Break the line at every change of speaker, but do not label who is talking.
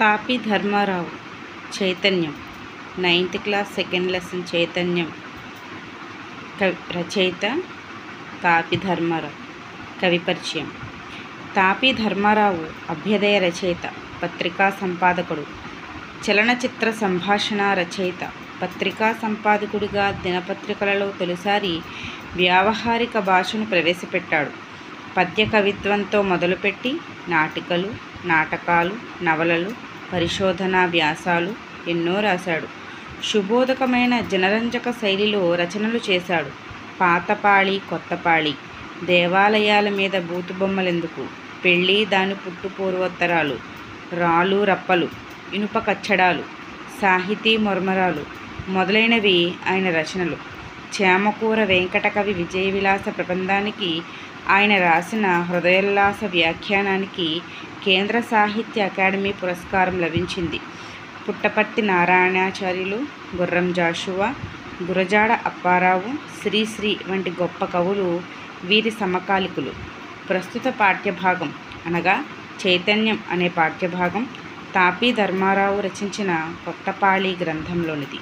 తాపి ధర్మారావు చైతన్యం 9th class second lesson చైతన్యం రచయిత తాపి ధర్మారావు. కవి పరిచయం. తాపి ధర్మారావు అభ్యుదయ రచయిత, పత్రికా సంపాదకుడు, చలనచిత్ర సంభాషణ రచయిత, పత్రికా సంపాదకుడిగా దినపత్రికలలో తొలిసారి వ్యావహారిక భాషను ప్రవేశపెట్టాడు. పద్య కవిత్వంతో మొదలుపెట్టి నాటికలు, నాటకాలు, నవలలు, పరిశోధనా వ్యాసాలు ఎన్నో రాశాడు. శుభోదకమైన జనరంజక శైలిలో రచనలు చేశాడు. పాతపాళి, కొత్తపాళి, దేవాలయాల మీద బూతుబొమ్మలెందుకు, పెళ్ళి దాని పుట్టు పూర్వోత్తరాలు, రాళ్ళు రప్పలు, ఇనుప కచ్చడాలు, సాహితీ మర్మరాలు మొదలైనవి ఆయన రచనలు. చేమకూర వెంకటకవి విజయ విలాస ప్రబంధానికి ఆయన రాసిన హృదయోల్లాస వ్యాఖ్యానానికి కేంద్ర సాహిత్య అకాడమీ పురస్కారం లభించింది. పుట్టపర్తి నారాయణాచార్యులు, గుర్రం జాషువా, గురజాడ అప్పారావు, శ్రీశ్రీ వంటి గొప్ప కవులు వీరి సమకాలికులు. ప్రస్తుత పాఠ్యభాగం అనగా చైతన్యం అనే పాఠ్యభాగం తాపి ధర్మారావు రచించిన కొత్తపాళి గ్రంథంలోనిది.